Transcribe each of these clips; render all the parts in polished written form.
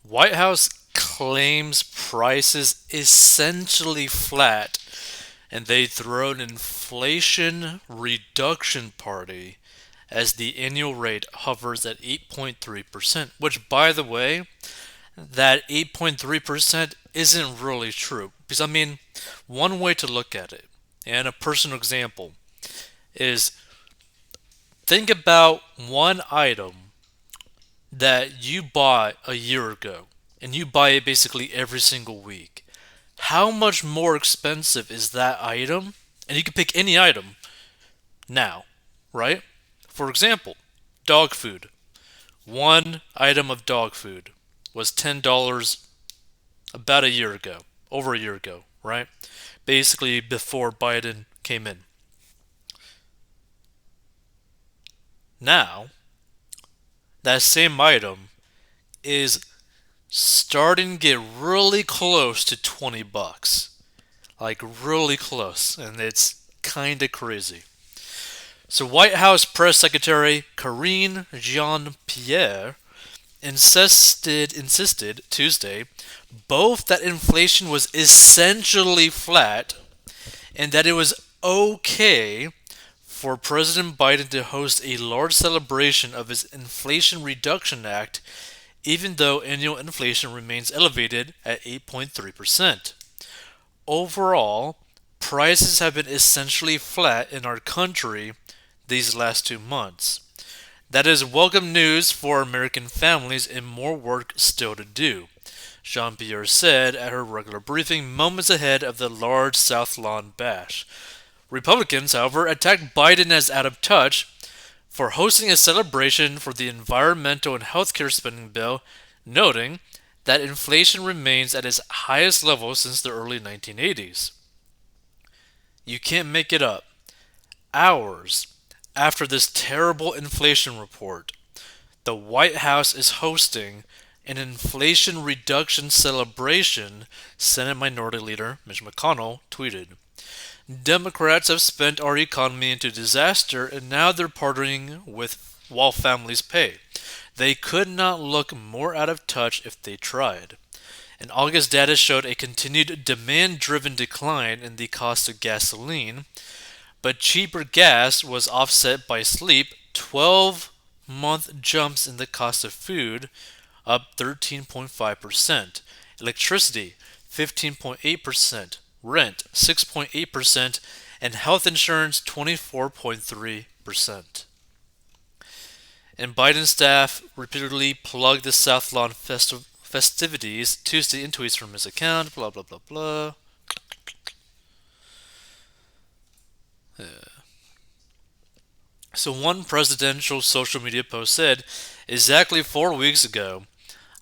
White House claims prices essentially flat, and they throw an inflation reduction party as the annual rate hovers at 8.3%, which, by the way, that 8.3% isn't really true. Because, one way to look at it, and a personal example, is think about one item that you bought a year ago, and you buy it basically every single week. How much more expensive is that item? And you can pick any item now, right? For example, dog food. One item of dog food was $10 about a year ago, over a year ago, right? Basically, before Biden came in. Now, that same item is starting to get really close to 20 bucks. Like, really close. And it's kind of crazy. So, White House Press Secretary Karine Jean Pierre insisted Tuesday both that inflation was essentially flat and that it was okay for President Biden to host a large celebration of his Inflation Reduction Act, even though annual inflation remains elevated at 8.3%. Overall, prices have been essentially flat in our country these last 2 months. That is welcome news for American families and more work still to do, Jean Pierre said at her regular briefing moments ahead of the large South Lawn bash. Republicans, however, attacked Biden as out of touch for hosting a celebration for the environmental and healthcare spending bill, noting that inflation remains at its highest level since the early 1980s. You can't make it up. Hours after this terrible inflation report, the White House is hosting an inflation reduction celebration, Senate Minority Leader Mitch McConnell tweeted. Democrats have spent our economy into disaster and now they're partnering with while families pay. They could not look more out of touch if they tried. And August data showed a continued demand driven decline in the cost of gasoline, but cheaper gas was offset by sleep 12-month jumps in the cost of food, up 13.5%, electricity 15.8%, rent 6.8%, and health insurance 24.3%. And Biden staff repeatedly plugged the South Lawn festivities Tuesday in tweets from his account, blah blah blah blah. So one presidential social media post said, exactly 4 weeks ago,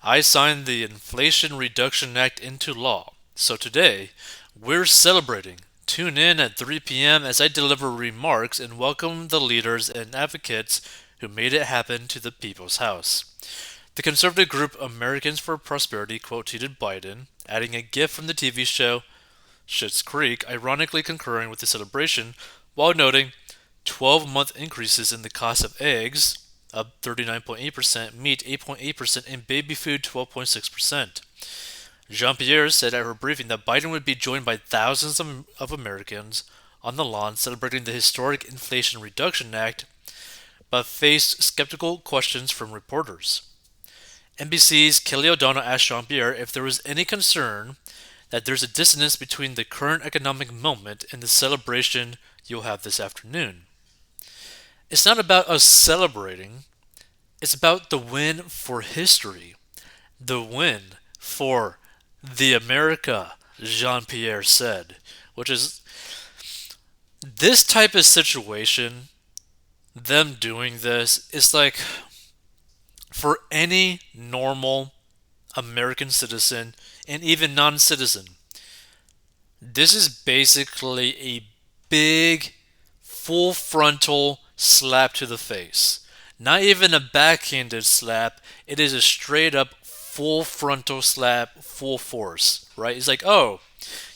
I signed the Inflation Reduction Act into law. So today, we're celebrating. Tune in at 3 p.m. as I deliver remarks and welcome the leaders and advocates who made it happen to the People's House. The conservative group Americans for Prosperity quote tweeted Biden, adding a gif from the TV show Schitt's Creek, ironically concurring with the celebration, while noting 12-month increases in the cost of eggs, up 39.8%, meat 8.8%, and baby food 12.6%. Jean Pierre said at her briefing that Biden would be joined by thousands of Americans on the lawn celebrating the historic Inflation Reduction Act, but faced skeptical questions from reporters. NBC's Kelly O'Donnell asked Jean Pierre if there was any concern that there's a dissonance between the current economic moment and the celebration you'll have this afternoon. It's not about us celebrating, it's about the win for history, the win for the America, Jean Pierre said, which is this type of situation, them doing this, is like for any normal American citizen and even non citizen. This is basically a big, full frontal slap to the face. Not even a backhanded slap, it is a straight up full frontal slap, full force, right? It's like, oh,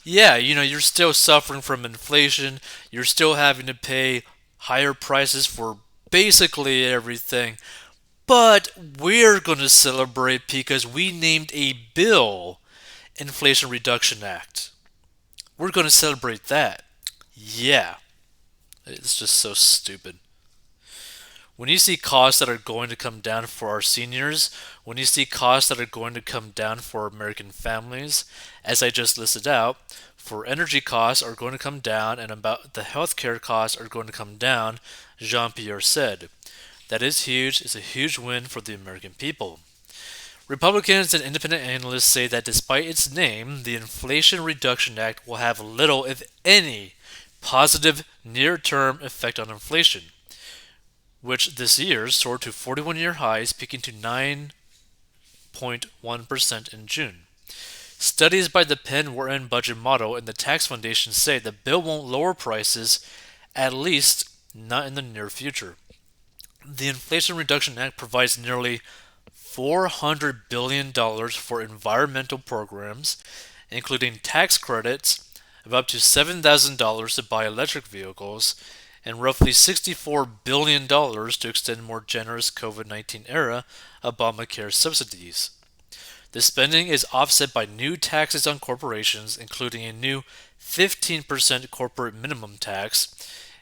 yeah, you're still suffering from inflation, you're still having to pay higher prices for basically everything, But we're going to celebrate because we named a bill Inflation Reduction Act. We're going to celebrate that. Yeah, it's just so stupid. When you see costs that are going to come down for our seniors, when you see costs that are going to come down for American families, as I just listed out, for energy costs are going to come down and about the healthcare costs are going to come down, Jean Pierre said. That is huge. It's a huge win for the American people. Republicans and independent analysts say that despite its name, the Inflation Reduction Act will have little, if any, positive near term effect on inflation, which this year soared to 41-year highs, peaking to 9.1% in June. Studies by the Penn Wharton Budget Model and the Tax Foundation say the bill won't lower prices, at least not in the near future. The Inflation Reduction Act provides nearly $400 billion for environmental programs, including tax credits of up to $7,000 to buy electric vehicles and roughly $64 billion to extend more generous COVID-19 era Obamacare subsidies. The spending is offset by new taxes on corporations, including a new 15% corporate minimum tax,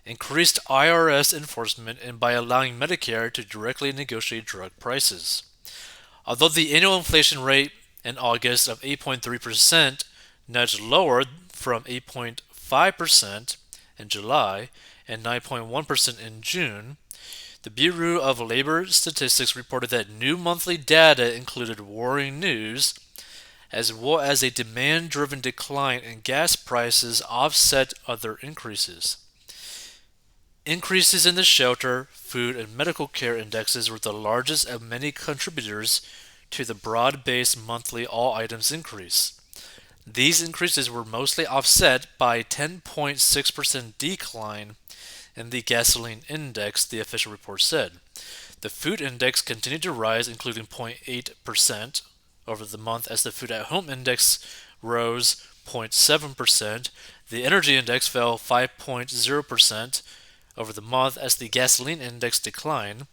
increased IRS enforcement, and by allowing Medicare to directly negotiate drug prices. Although the annual inflation rate in August of 8.3% nudged lower from 8.5% in July and 9.1% in June, the Bureau of Labor Statistics reported that new monthly data included worrying news, as well as a demand-driven decline in gas prices offset other increases. Increases in the shelter, food, and medical care indexes were the largest of many contributors to the broad-based monthly all items increase. These increases were mostly offset by a 10.6% decline in the gasoline index, the official report said. The food index continued to rise, including 0.8% over the month as the food at home index rose 0.7%. The energy index fell 5.0% over the month as the gasoline index declined,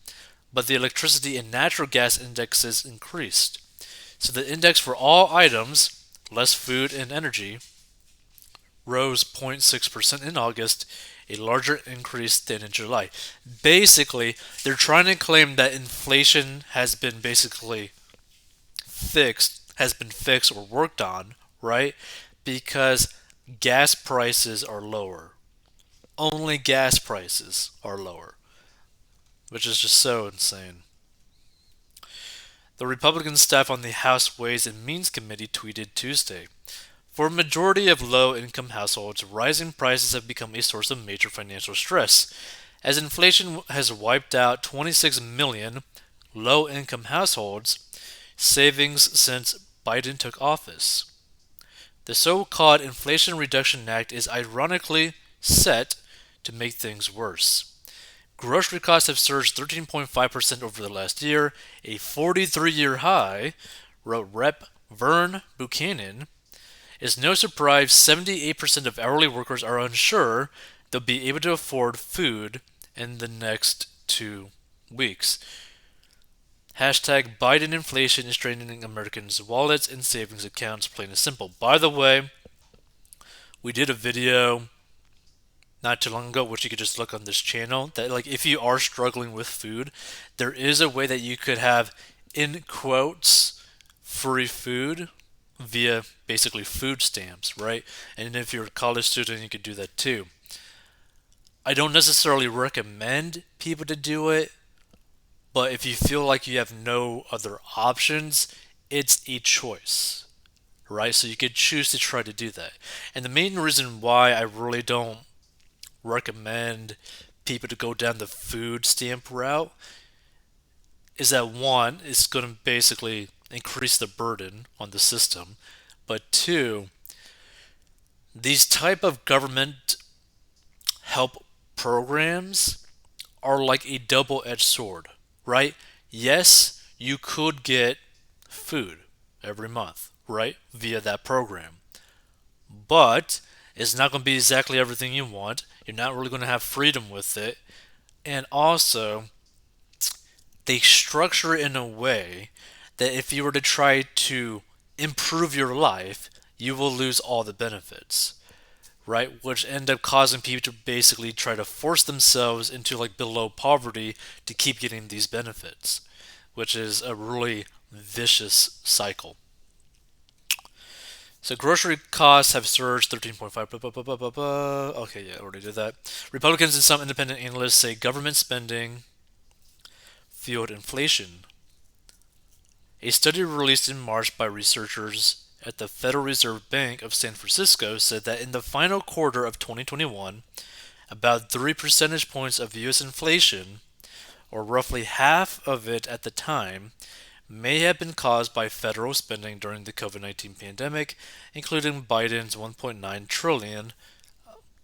but the electricity and natural gas indexes increased. So the index for all items, less food and energy, rose 0.6% in August, a larger increase than in July. Basically, they're trying to claim that inflation has been basically fixed or worked on, right? Because gas prices are lower. Only gas prices are lower, which is just so insane. The Republican staff on the House Ways and Means Committee tweeted Tuesday, "For a majority of low-income households, rising prices have become a source of major financial stress, as inflation has wiped out 26 million low-income households' savings since Biden took office. The so-called Inflation Reduction Act is ironically set to make things worse. Grocery costs have surged 13.5% over the last year, a 43-year high," wrote Rep. Vern Buchanan. "It's no surprise 78% of hourly workers are unsure they'll be able to afford food in the next 2 weeks. Hashtag Biden inflation is straining Americans' wallets and savings accounts, plain and simple." By the way, we did a video not too long ago, which you could just look on this channel, that like if you are struggling with food, there is a way that you could have, in quotes, free food via basically food stamps, right? And if you're a college student, you could do that too. I don't necessarily recommend people to do it, but if you feel like you have no other options, it's a choice, right? So you could choose to try to do that. And the main reason why I really don't recommend people to go down the food stamp route is that one, it's going to basically increase the burden on the system, but two, these type of government help programs are like a double-edged sword, right? Yes, you could get food every month, right, via that program, but it's not going to be exactly everything you want. You're not really going to have freedom with it. And also, they structure it in a way that if you were to try to improve your life, you will lose all the benefits, right? Which end up causing people to basically try to force themselves into like below poverty to keep getting these benefits, which is a really vicious cycle. So grocery costs have surged 13.5. Okay, yeah, I already did that. Republicans and some independent analysts say government spending fueled inflation. A study released in March by researchers at the Federal Reserve Bank of San Francisco said that in the final quarter of 2021, about 3 percentage points of US inflation, or roughly half of it at the time, may have been caused by federal spending during the COVID-19 pandemic, including Biden's $1.9 trillion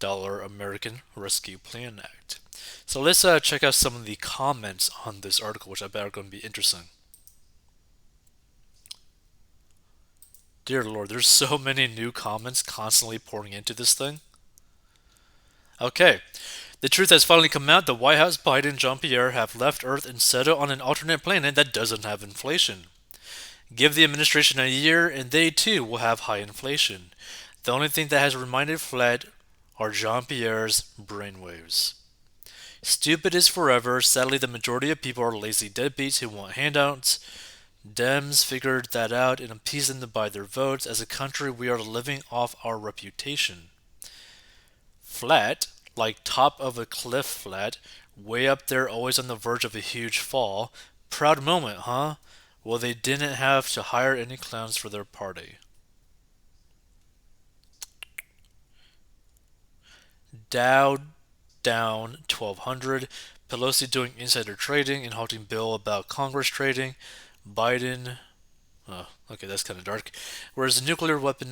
American Rescue Plan Act. So let's check out some of the comments on this article, which I bet are going to be interesting. Dear Lord, there's so many new comments constantly pouring into this thing. Okay, the truth has finally come out. The White House, Biden, and Jean-Pierre have left Earth and settled on an alternate planet that doesn't have inflation. Give the administration a year and they too will have high inflation. The only thing that has remained flat are Jean-Pierre's brainwaves. Stupid is forever. Sadly, the majority of people are lazy deadbeats who want handouts. Dems figured that out and appeased them to buy their votes. As a country, we are living off our reputation. Flat, like top of a cliff flat, way up there, always on the verge of a huge fall. Proud moment, huh? Well, they didn't have to hire any clowns for their party. Dow down 1200. Pelosi doing insider trading and halting bill about Congress trading. Biden. Oh, okay, that's kind of dark. Whereas the nuclear weapon,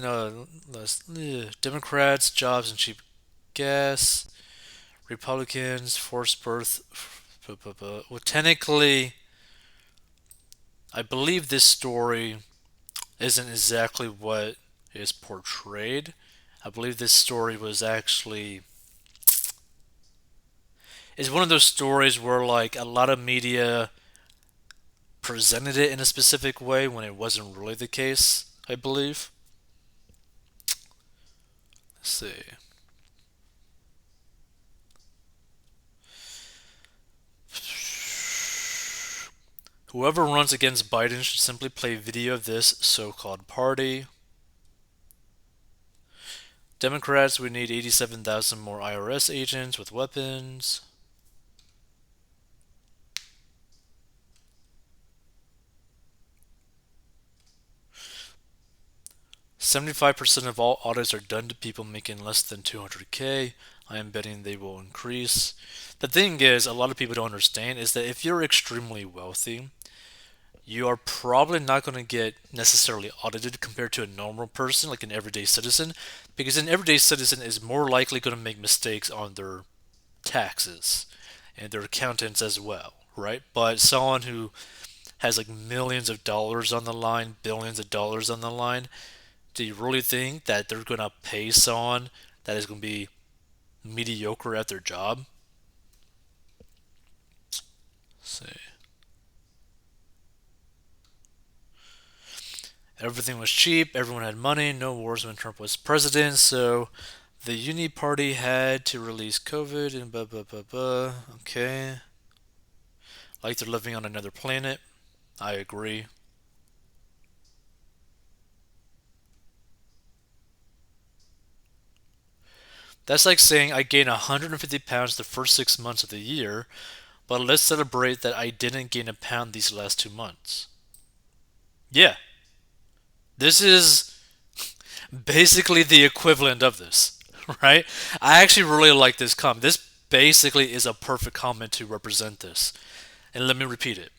Democrats, jobs and cheap gas. Republicans, forced birth. Well, technically, I believe this story isn't exactly what is portrayed. I believe this story was actually is one of those stories where like a lot of media presented it in a specific way when it wasn't really the case, I believe. Let's see. Whoever runs against Biden should simply play video of this so-called party. Democrats, we need 87,000 more IRS agents with weapons. 75% of all audits are done to people making less than 200K. I am betting they will increase. The thing is, a lot of people don't understand is that if you're extremely wealthy, you are probably not going to get necessarily audited compared to a normal person, like an everyday citizen, because an everyday citizen is more likely going to make mistakes on their taxes and their accountants as well, right? But someone who has like millions of dollars on the line, billions of dollars on the line, do you really think that they're going to pay someone that is going to be mediocre at their job? Let's see. Everything was cheap, everyone had money, no wars when Trump was president, so the Uni Party had to release COVID and blah blah blah blah. Okay. Like they're living on another planet. I agree. That's like saying I gained 150 pounds the first 6 months of the year, but let's celebrate that I didn't gain a pound these last 2 months. Yeah, this is basically the equivalent of this, right? I actually really like this comment. This basically is a perfect comment to represent this. And let me repeat it.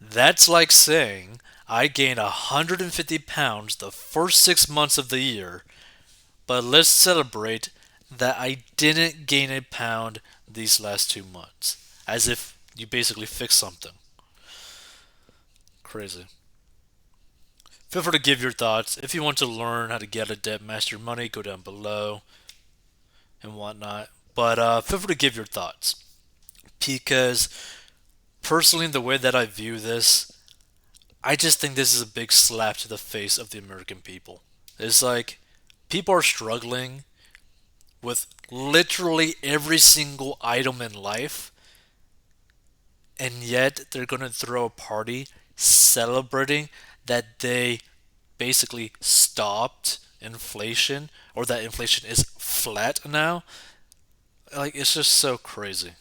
That's like saying I gained 150 pounds the first 6 months of the year, but let's celebrate that I didn't gain a pound these last 2 months. As if you basically fixed something. Crazy. Feel free to give your thoughts. If you want to learn how to get out of debt, master your money, go down below and whatnot. But feel free to give your thoughts because personally, the way that I view this, I just think this is a big slap to the face of the American people. It's like people are struggling with literally every single item in life, and yet they're going to throw a party celebrating that they basically stopped inflation or that inflation is flat now. Like, it's just so crazy.